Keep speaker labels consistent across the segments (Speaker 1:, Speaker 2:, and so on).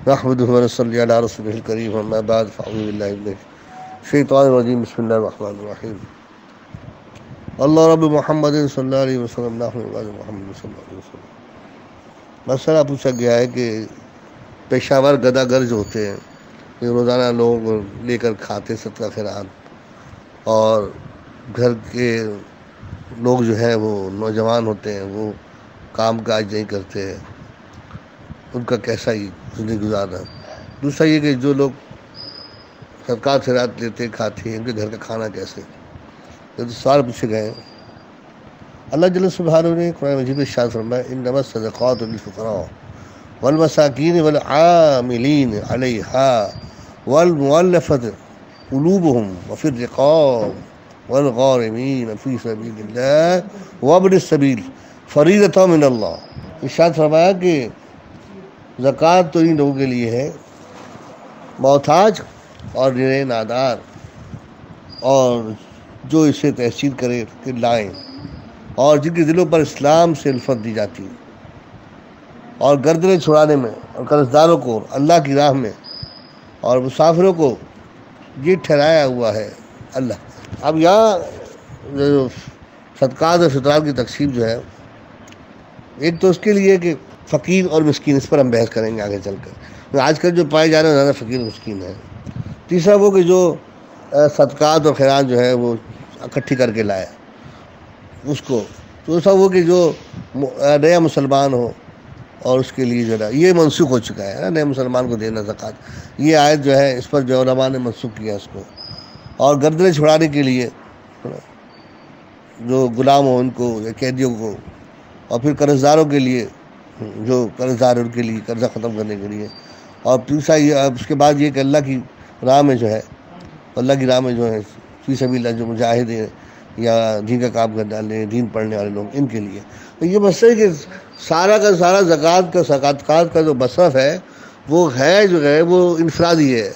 Speaker 1: نحمدہ ونصلی علی رسولہ الکریم اما بعد فاعوذ باللہ من الشیطان الرجیم بسم اللہ الرحمن الرحیم اللہ رب محمد صلی اللہ علیہ وسلم نحن محمد صلی اللہ علیہ وسلم۔ مسئلہ پوچھا گیا ہے کہ پیشہ ور گدا گر جو ہوتے ہیں یہ روزانہ لوگ لے کر کھاتے صدقہ خیرات، اور گھر کے لوگ جو ہیں وہ نوجوان ہوتے ہیں، وہ کام کاج نہیں کرتے ہیں، ان کا کیسا ہی زندگی گزارنا۔ دوسرا یہ کہ جو لوگ صدقہ خیرات لیتے کھاتے ہیں، ان کے گھر کا کھانا کیسے، یہ تو سوال پوچھے گئے ہیں۔ اللہ جل سبحانہ نے قرآن مجید میں ارشاد فرمایا انما الصدقات للفقراء والمساکین والعاملین علیہا والمؤلفۃ قلوبہم وفی الرقاب والغارمین فی سبیل اللہ وابن السبیل فریضۃ من اللہ۔ ارشاد فرمایا کہ زکوٰۃ تو ان لوگوں کے لیے ہے محتاج اور نرے نادار، اور جو اسے تحصیل کرے کہ لائیں، اور جن کے دلوں پر اسلام سے الفت دی جاتی ہے، اور گردنیں چھڑانے میں، اور قرض داروں کو اللہ کی راہ میں، اور مسافروں کو یہ ٹھہرایا ہوا ہے اللہ۔ اب یہاں جو صدقات اور فطرات کی تقسیم جو ہے، ایک تو اس کے لیے کہ فقیر اور مسکین، اس پر ہم بحث کریں گے آگے چل کر۔ آج کل جو پائے جا رہے ہیں زیادہ فقیر اور مسکین ہیں۔ تیسرا وہ کہ جو صدقات اور خیرات جو ہے وہ اکٹھی کر کے لائے اس کو۔ دوسرا وہ کہ جو نیا مسلمان ہو اور اس کے لیے جو ہے یہ منسوخ ہو چکا ہے نا، نئے مسلمان کو دینا زکوٰۃ، یہ آیت جو ہے اس پر جو علماء نے منسوخ کیا اس کو۔ اور گردنیں چھڑانے کے لیے جو غلام ہو ان کو یا قیدیوں کو، اور پھر قرض داروں کے لیے جو قرض دار ان کے لیے قرضہ ختم کرنے کے لیے، اور تیسرا یہ اس کے بعد یہ کہ اللہ کی راہ میں جو ہے، اللہ کی راہ میں جو ہے فی سبیل اللہ جو مجاہد ہیں یا دین کا کام کرنے والے، دین پڑھنے والے لوگ، ان کے لیے۔ تو یہ مسئلہ ہے کہ سارا کا سارا زکوٰۃ کا صدقات کا جو مصرف ہے وہ ہے جو ہے وہ انفرادی ہے،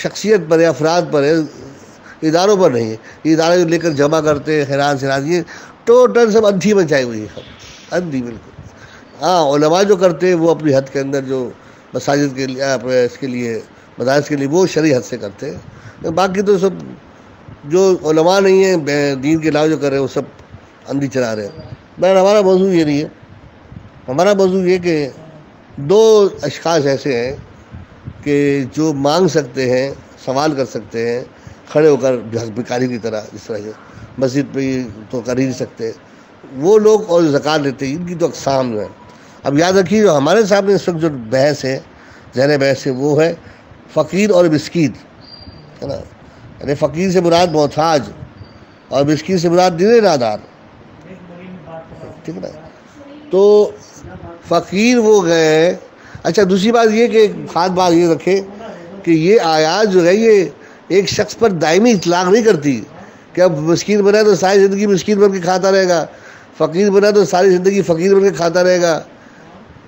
Speaker 1: شخصیت پر یا افراد پر ہے، اداروں پر نہیں ہے۔ یہ ادارے جو لے کر جمع کرتے ہیں خیرات سیرات، یہ ٹوٹل سب اندھی مچائی ہوئی ہے، اندھی بالکل۔ ہاں علماء جو کرتے ہیں وہ اپنی حد کے اندر، جو مساجد کے لیے اس کے لیے مدارس کے لیے وہ شرعی حد سے کرتے ہیں، باقی تو سب جو علماء نہیں ہیں دین کے علاوہ جو کر رہے ہیں وہ سب اندھی چلا رہے ہیں۔ بہرحال ہمارا موضوع یہ نہیں ہے، ہمارا موضوع یہ کہ دو اشخاص ایسے ہیں کہ جو مانگ سکتے ہیں، سوال کر سکتے ہیں کھڑے ہو کر بھکاری کی طرح، جس طرح سے مسجد پہ تو کر ہی نہیں سکتے وہ لوگ، اور زکوٰۃ لیتے ہیں، ان کی تو اقسام جو ہے۔ اب یاد رکھیے جو ہمارے سامنے اس وقت جو بحث ہے، ذہن بحث ہے، وہ ہے فقیر اور مسکین، ہے نا۔ یعنی فقیر سے مراد محتاج اور مسکین سے مراد نرے نادار، ٹھیک ہے نا۔ تو فقیر وہ گئے۔ اچھا دوسری بات یہ کہ خاص بات یہ رکھے کہ یہ آیات جو ہے یہ ایک شخص پر دائمی اطلاق نہیں کرتی کہ اب مسکین بنا تو ساری زندگی مسکین بن کے کھاتا رہے گا، فقیر بنا تو ساری زندگی فقیر بن کے کھاتا رہے گا،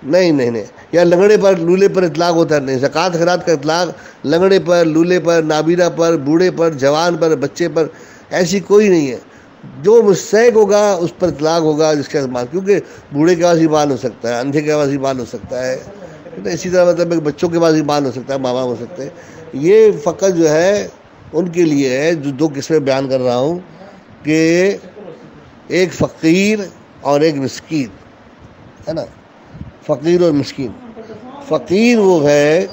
Speaker 1: نہیں نہیں نہیں۔ یا لنگڑے پر لولے پر اطلاق ہوتا ہے، نہیں۔ زکوٰۃ خیرات کا اطلاق لنگڑے پر، لولے پر، نابینا پر، بوڑھے پر، جوان پر، بچے پر ایسی کوئی نہیں ہے۔ جو مستحق ہوگا اس پر اطلاق ہوگا، جس کا کیونکہ بوڑھے کے پاس ایمان ہو سکتا ہے، اندھے کے پاس ایمان ہو سکتا ہے، اسی طرح مطلب بچوں کے پاس ایمان ہو سکتا ہے، ماں باپ ہو سکتے ہیں۔ یہ فقط جو ہے ان کے لیے ہے جو دو قسمیں بیان کر رہا ہوں، کہ ایک فقیر اور ایک مسکین، ہے نا۔ فقیر اور مسکین۔ فقیر وہ ہے،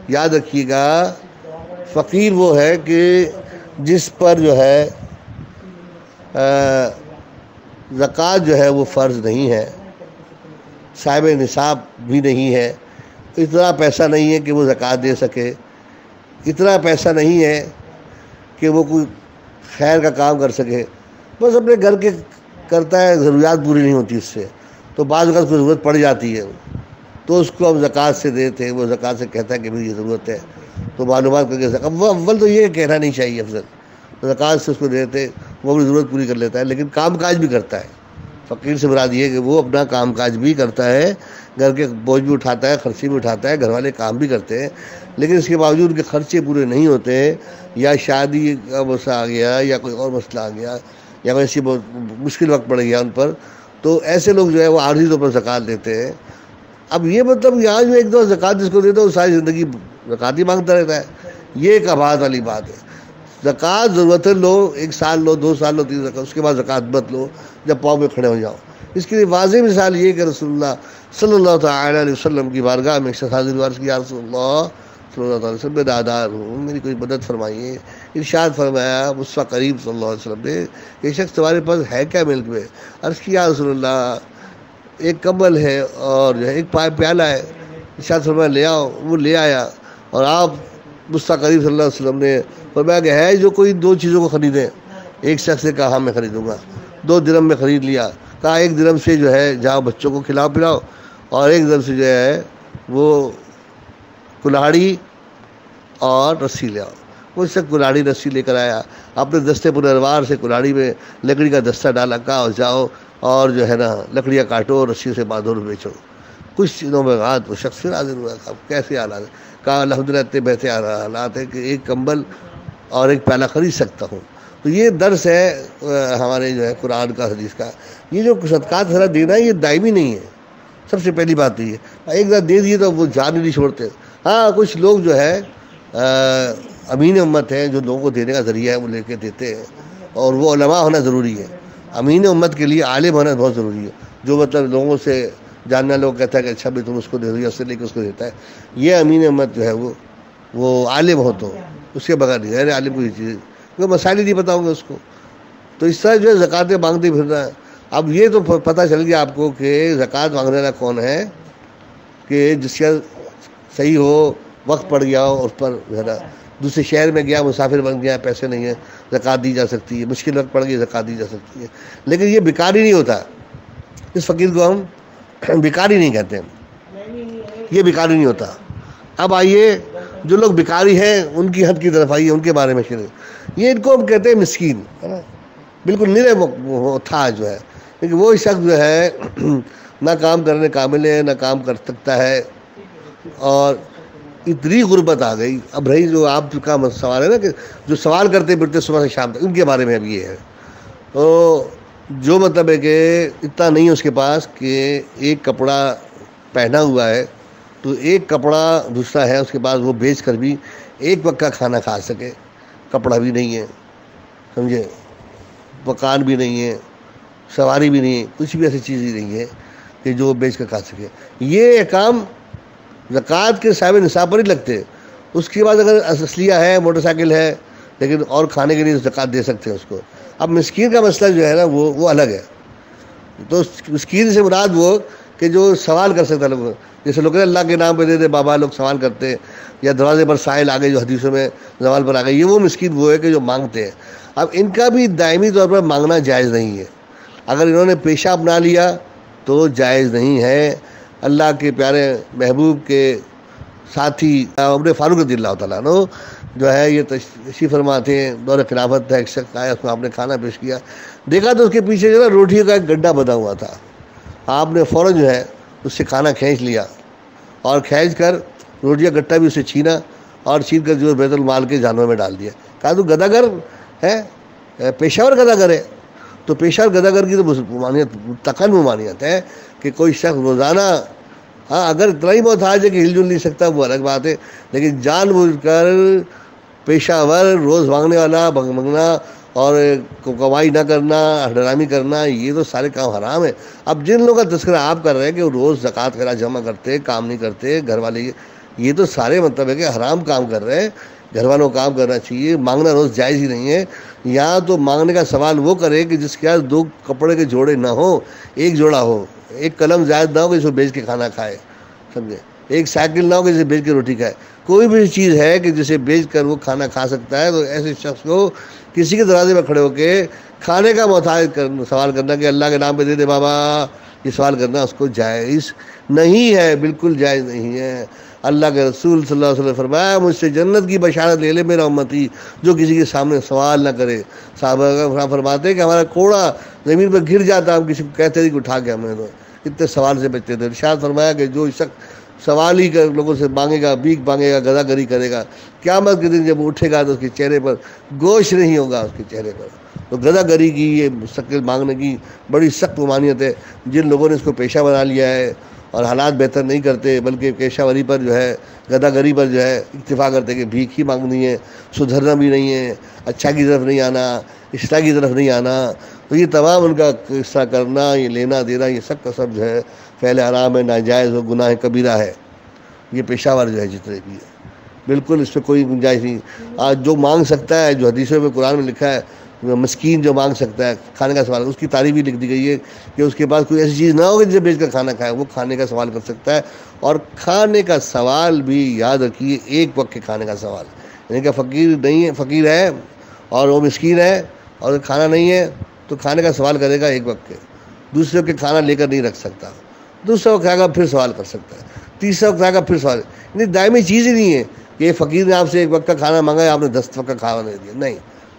Speaker 1: یاد رکھیے گا، فقیر وہ ہے کہ جس پر جو ہے زکوٰۃ جو ہے وہ فرض نہیں ہے، صاحب نصاب بھی نہیں ہے، اتنا پیسہ نہیں ہے کہ وہ زکوٰۃ دے سکے، اتنا پیسہ نہیں ہے کہ وہ کوئی خیر کا کام کر سکے، بس اپنے گھر کے کرتا ہے، ضروریات پوری نہیں ہوتی اس سے، تو بعض اوقات کوئی ضرورت پڑ جاتی ہے تو اس کو ہم زکوٰۃ سے دیتے ہیں، وہ زکوٰۃ سے کہتا ہے کہ مجھے یہ ضرورت ہے، تو معلومات کر کے وہ اول تو یہ کہنا نہیں چاہیے، افضل زکوٰۃ سے اس کو دیتے، وہ اپنی ضرورت پوری کر لیتا ہے، لیکن کام کاج بھی کرتا ہے۔ فقیر سے مراد یہ کہ وہ اپنا کام کاج بھی کرتا ہے، گھر کے بوجھ بھی اٹھاتا ہے، خرچے بھی اٹھاتا ہے، گھر والے کام بھی کرتے ہیں، لیکن اس کے باوجود ان کے خرچے پورے نہیں ہوتے ہیں، یا شادی کا مسئلہ آ گیا، یا کوئی اور مسئلہ آ گیا، یا ویسی بہت مشکل وقت پڑ گیا ان پر، تو ایسے لوگ جو ہے وہ عارضی طور پر زکوٰۃ دیتے ہیں۔ اب یہ مطلب یہاں جو ایک دو زکوٰۃ جس کو دیتا ہے وہ ساری زندگی زکوٰۃ ہی مانگتا رہتا ہے، یہ ایک ابعاد والی بات ہے۔ زکوٰۃ ضرورت لو، 1 سال لو، 2 سال لو، 3 زکوٰۃ، اس کے بعد زکوٰۃ مت لو جب پاؤں پہ کھڑے ہو جاؤ۔ اس کے لیے واضح مثال یہ کہ رسول اللہ صلی اللہ تعالیٰ علیہ وسلم کی بارگاہ میں ایک شخص حاضر ہوا، عرض کیا رسول اللہ صلی اللہ تعالیٰ وسلم، میں دادار ہوں، میری کوئی مدد فرمائیے۔ ارشاد فرمایا مصطفیٰ کریم صلی اللہ علیہ وسلم نے، یہ شخص تمہارے پاس ہے کیا ملک میں؟ عرض کیا رسول اللہ ایک کمبل ہے اور جو ہے ایک پیالہ ہے۔ ارشاد فرمایا لے آؤ، وہ لے آیا، اور آپ مصطفیٰ کریم صلی اللہ علیہ وسلم نے فرمایا کہ ہے جو کوئی 2 چیزوں کو خریدے؟ ایک شخص نے کہا ہاں میں خریدوں گا، 2 درہم میں خرید لیا۔ کہا 1 درہم سے جو ہے جاؤ بچوں کو کھلاؤ پلاؤ، اور 1 درہم سے جو ہے وہ کلاڑی اور رسی لے آؤ۔ وہ شخص کلاڑی رسی لے کر آیا، اپنے دستے پنروار سے کلاڑی میں لکڑی کا دستہ ڈالا، کہا اور جاؤ اور جو ہے نا لکڑیاں کاٹو اور رسی سے باندھو اور بیچو۔ کچھ دنوں میں بعد وہ شخص پھر حاضر ہوا، کہا کیسے حالات ہے؟ کہا الحمدللہ اتنے بہتر حالات ہے کہ 1 کمبل اور 1 پیالہ خرید سکتا ہوں۔ تو یہ درس ہے ہمارے جو ہے قرآن کا، حدیث کا۔ یہ جو صدقات ذرا دینا ہے یہ دائمی نہیں ہے، سب سے پہلی بات یہ ہے، ایک بار دے دیے تو وہ جان ہی نہیں چھوڑتے۔ ہاں کچھ لوگ جو ہے امین امت ہیں، جو لوگوں کو دینے کا ذریعہ ہے وہ لے کے دیتے ہیں، اور وہ علماء ہونا ضروری ہے۔ امین امت کے لیے عالم ہونا بہت ضروری ہے، جو مطلب لوگوں سے جاننا، لوگ کہتا ہے کہ اچھا بھی تم اس کو دے دو، یا اس سے لے کے اس کو دیتا ہے۔ یہ امین امت جو ہے وہ عالم ہو تو اس کے بغیر نہیں، غیر عالم کو یہ چیز وہ مسائل ہی نہیں پتا ہوں گے اس کو۔ تو اس طرح جو ہے زکوٰۃیں مانگتے پھرنا ہے۔ اب یہ تو پتہ چل گیا آپ کو کہ زکوٰۃ مانگنے والا کون ہے، کہ جس کا صحیح ہو، وقت پڑ گیا ہو، اس پر جو ہے نا دوسرے شہر میں گیا، مسافر بن گیا، پیسے نہیں ہیں، زکوٰۃ دی جا سکتی ہے، مشکل وقت پڑ گئی زکوٰۃ دی جا سکتی ہے۔ لیکن یہ بیکاری نہیں ہوتا، اس فقیر کو ہم بیکاری نہیں کہتے ہیں، یہ بیکاری نہیں ہوتا۔ اب آئیے جو لوگ بیکاری ہیں ان کی حد کی طرف آئیے، ان کے بارے میں یہ ان کو ہم کہتے ہیں مسکین، ہے نا، بالکل نرے تھا جو ہے، کیونکہ وہ شخص جو ہے نہ کام کرنے قابل ہے، نہ کام کر سکتا ہے، اور اتنی غربت آ گئی۔ اب رہی جو آپ کا سوال ہے نا کہ جو سوال کرتے پھرتے صبح سے شام تک، ان کے بارے میں اب یہ ہے، تو جو مطلب ہے کہ اتنا نہیں ہے اس کے پاس کہ ایک کپڑا پہنا ہوا ہے تو ایک کپڑا دوسرا ہے اس کے پاس، وہ بیچ کر بھی ایک وقت کا کھانا کھا سکے، کپڑا بھی نہیں ہے، سمجھے، مکان بھی نہیں ہے، سواری بھی نہیں ہے، کچھ بھی ایسی چیز ہی نہیں ہے کہ جو بیچ کر کھا سکے۔ یہ کام زکوٰۃ کے صاحب نصاب پر ہی لگتے۔ اس کے بعد اگر اسلحہ ہے، موٹر سائیکل ہے، لیکن اور کھانے کے لیے زکوٰۃ دے سکتے ہیں اس کو۔ اب مسکین کا مسئلہ جو ہے نا وہ الگ ہے۔ تو مسکین سے مراد وہ کہ جو سوال کر سکتا ہے لوگ، جیسے لوگ اللہ کے نام پہ دے دے بابا، لوگ سوال کرتے ہیں، یا دروازے پر سائل آ گئے جو حدیثوں میں زوال پر آ گئے، یہ وہ مسکین وہ ہے کہ جو مانگتے ہیں۔ اب ان کا بھی دائمی طور پر مانگنا جائز نہیں ہے، اگر انہوں نے پیشہ اپنا لیا تو جائز نہیں ہے۔ اللہ کے پیارے محبوب کے ساتھی عمر فاروق رضی اللہ تعالیٰ عنہ جو ہے یہ تشریف فرماتے ہیں، دور خلافت تھا، ایک شخص آیا، اس کو آپ نے کھانا پیش کیا، دیکھا تو اس کے پیچھے جو ہے روٹیوں کا ایک گڈھا بنا ہوا تھا۔ آپ نے فوراً جو ہے اس سے کھانا کھینچ لیا، اور کھینچ کر روٹی کا گٹھا بھی اسے چھینا، اور چھین کر جو بیت المال کے جانور میں ڈال دیا۔ کہا تو گداگر ہے، پیشہ ور گداگر ہے۔ تو پیشہ ور گداگر کی تو ممانعت، مطلقاً ممانعت ہے کہ کوئی شخص روزانہ، ہاں اگر اتنا ہی محتاج ہے کہ ہل جل نہیں سکتا وہ الگ بات ہے، لیکن جان بوجھ کر پیشہ ور، روز مانگنے والا، منگنا اور کمائی نہ کرنا، حرامی کرنا، یہ تو سارے کام حرام ہے۔ اب جن لوگوں کا تذکرہ آپ کر رہے ہیں کہ وہ روز زکوٰۃ خیرات جمع کرتے، کام نہیں کرتے، گھر والے، یہ تو سارے مطلب ہے کہ حرام کام کر رہے ہیں۔ گھر والوں کو کام کرنا چاہیے، مانگنا روز جائز ہی نہیں ہے۔ یا تو مانگنے کا سوال وہ کرے کہ جس کے پاس 2 کپڑے کے جوڑے نہ ہوں، ایک جوڑا ہو، ایک قلم زائد نہ ہو کہ جس کو بیچ کے کھانا کھائے، سمجھے، ایک سائیکل نہ ہو کہ جسے بیچ کے روٹی کھائے، کوئی بھی چیز ہے کہ جسے بیچ کر وہ کھانا کھا سکتا ہے، تو ایسے شخص کو کسی کے دروازے پر کھڑے ہو کے کھانے کا محتاج سوال کرنا کہ اللہ کے نام پہ دے دے بابا، یہ سوال کرنا اس کو جائز نہیں ہے، بالکل جائز نہیں ہے۔ اللہ کے رسول صلی اللہ علیہ وسلم فرمایا مجھ سے جنت کی بشارت لے لے میرا امتی جو کسی کے سامنے سوال نہ کرے۔ صحابہ فرماتے کہ ہمارا کوڑا زمین پر گر جاتا، ہم کسی کو کہتے تھے کہ اٹھا کے ہمیں دو، اتنے سوال سے بچتے تھے۔ ارشاد فرمایا کہ جو شخص سوال ہی کر لوگوں سے مانگے گا، بھیک مانگے گا، گدا گری کرے گا، قیامت کے دن جب اٹھے گا تو اس کے چہرے پر گوشت نہیں ہوگا، اس کے چہرے پر۔ تو گدا گری کی، یہ مستقل مانگنے کی بڑی سخت ممانعت ہے۔ جن لوگوں نے اس کو پیشہ بنا لیا ہے اور حالات بہتر نہیں کرتے، بلکہ پیشہ وری پر جو ہے، گدھا گری پر جو ہے اکتفا کرتے کہ بھیک ہی مانگنی ہے، سدھرنا بھی نہیں ہے، اچھا کی طرف نہیں آنا، اصلاح کی طرف نہیں آنا. تو یہ تمام ان کا اس طرح کرنا، یہ لینا دینا، یہ سب کا سب جو ہے فعل حرام ہے، ناجائز و گناہ کبیرہ ہے. یہ پیشہ ور جو ہے جتنے بھی ہے، بالکل اس پہ کوئی گنجائش نہیں. آج جو مانگ سکتا ہے، جو حدیثوں میں قرآن میں لکھا ہے، مسکین جو مانگ سکتا ہے کھانے کا سوال، اس کی تعریف بھی لکھ دی گئی ہے کہ اس کے پاس کوئی ایسی چیز نہ ہو کہ جسے بیچ کر کھانا کھائے، وہ کھانے کا سوال کر سکتا ہے. اور کھانے کا سوال بھی یاد رکھیے ایک وقت کے کھانے کا سوال، یعنی کہ فقیر نہیں ہے، فقیر ہے اور وہ مسکین ہے اور کھانا نہیں ہے تو کھانے کا سوال کرے گا ایک وقت کے. دوسرے وقت کے کھانا لے کر نہیں رکھ سکتا، دوسرا وقت کھائے گا پھر سوال کر سکتا ہے، تیسرا وقت کھائے گا پھر سوال. یعنی دائمی چیز ہی نہیں ہے کہ یہ فقیر نے آپ سے ایک وقت کا کھانا مانگا ہے، آپ نے 10 وقت کا کھانا نہیں دیا، نہیں،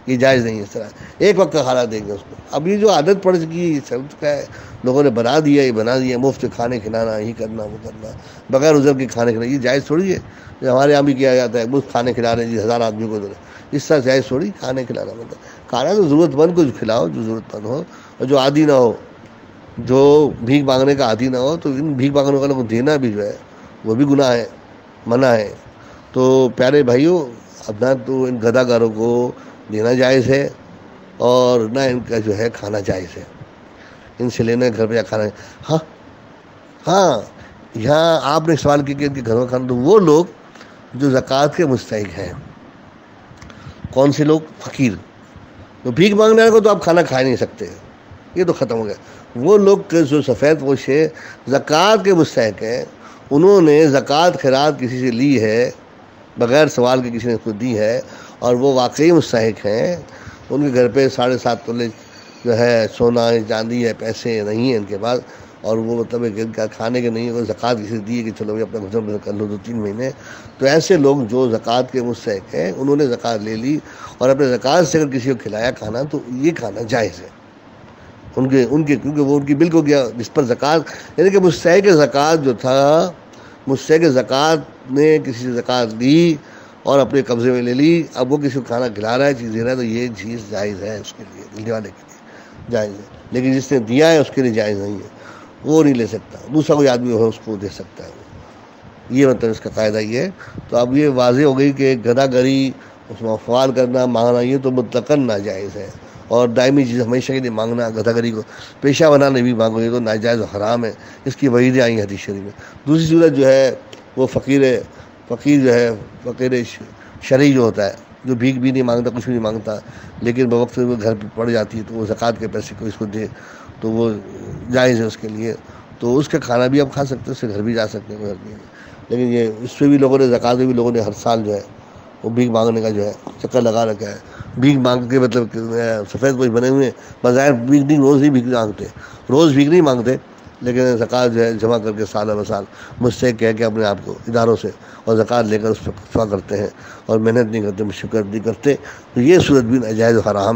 Speaker 1: یہ جائز نہیں ہے. اس طرح ایک وقت کا کھانا دیں گے اس کو. اب یہ جو عادت پڑ چکی ہے، یہ سب کا ہے، لوگوں نے بنا دیا، یہ بنا دیا مفت کھانے کھلانا، یہ کرنا وہ کرنا، بغیر عذر کے کھانے کھلانا. یہ جائز تھوڑی ہے. ہمارے یہاں بھی کیا جاتا ہے، مفت کھانے کھلا رہے ہیں جی 1000 آدمی کو، اس طرح جائز تھوڑی کھانے کھلانا. مطلب کھانا تو ضرورت مند کو کھلاؤ، جو ضرورت مند ہو اور جو عادی نہ ہو، جو بھیک مانگنے کا عادی نہ ہو. تو ان بھیک مانگنے والوں کو دینا بھی جو ہے وہ بھی گناہ ہے، منع ہے. تو پیارے بھائیوں، اب نہ تو ان گدھا گاروں کو دینا جائز ہے اور نہ ان کا جو ہے کھانا جائز ہے. ان سے لینا گھر پہ کھانا. ہاں یہاں آپ نے سوال کیا کہ ان کے گھروں کا کھانا، تو وہ لوگ جو زکوٰۃ کے مستحق ہیں. کون سے لوگ؟ فقیر. تو بھیک مانگنے والے کو تو آپ کھانا کھا نہیں سکتے، یہ تو ختم ہو گیا. وہ لوگ جو سفید پوش ہے، زکوٰۃ کے مستحق ہیں، انہوں نے زکوٰۃ خیرات کسی سے لی ہے بغیر سوال کے، کسی نے اس کو دی ہے اور وہ واقعی مستحق ہیں. ان کے گھر پہ 7.5 تولے جو ہے سونا چاندی ہے، پیسے نہیں ہیں ان کے پاس، اور وہ مطلب ان کا کھانے کے نہیں ہے، زکوٰۃ کسی دی ہے کہ چلو اپنا گزر بسر کر لو 2-3 مہینے. تو ایسے لوگ جو زکوٰۃ کے مستحق ہیں، انہوں نے زکوٰۃ لے لی اور اپنے زکوٰۃ سے اگر کسی کو کھلایا کھانا، تو یہ کھانا جائز ہے ان کے کیونکہ وہ ان کی بالکل گیا جس پر زکوٰۃ، یعنی کہ مستحق زکوٰۃ جو تھا، مستحق زکوٰۃ نے کسی سے زکوٰۃ لی اور اپنے قبضے میں لے لی، اب وہ کسی کو کھانا کھلا رہا ہے، چیز دے رہا ہے، تو یہ چیز جائز ہے اس کے لیے، دلنے والے کے لیے جائز ہے. لیکن جس نے دیا ہے اس کے لیے جائز نہیں ہے، وہ نہیں لے سکتا. دوسرا کوئی آدمی ہو اس کو دے سکتا ہے. یہ مطلب اس کا قاعدہ یہ ہے. تو اب یہ واضح ہو گئی کہ گدھا گری، اس میں سوال کرنا، مانگنا، یہ تو مطلقاً ناجائز ہے. اور دائمی چیز ہمیشہ کے لیے مانگنا، گدھا گری کو پیشہ بنانے بھی مانگو، یہ تو ناجائز و حرام ہے. اس کی وعیدیں آئی ہیں حدیث شریف میں. دوسری صورت جو ہے وہ فقیر جو ہے، فقیر شرعی جو ہوتا ہے، جو بھیک بھی نہیں مانگتا، کچھ بھی نہیں مانگتا، لیکن بوقت وہ گھر پہ پڑ جاتی ہے تو وہ زکوٰۃ کے پیسے کو اس کو دے، تو وہ جائز ہے اس کے لیے. تو اس کا کھانا بھی آپ کھا سکتے ہیں، اس سے گھر بھی جا سکتے ہیں، گھر بھی. لیکن یہ اس پہ بھی لوگوں نے، زکوٰۃ میں بھی لوگوں نے ہر سال جو ہے وہ بھیک مانگنے کا جو ہے چکر لگا رکھا ہے. بھیک مانگ کے مطلب سفید پوش بنے ہوئے ہیں، بظاہر بھیک نہیں، روز ہی بھیک مانگتے، روز بھیک نہیں مانگتے، لیکن زکوٰۃ جو ہے جمع کر کے سال بہ سال مستحق کہہ کے اپنے آپ کو اداروں سے اور زکوٰۃ لے کر اس پہ خرچہ کرتے ہیں اور محنت نہیں کرتے، مشقت نہیں کرتے. تو یہ صورت بھی ناجائز و حرام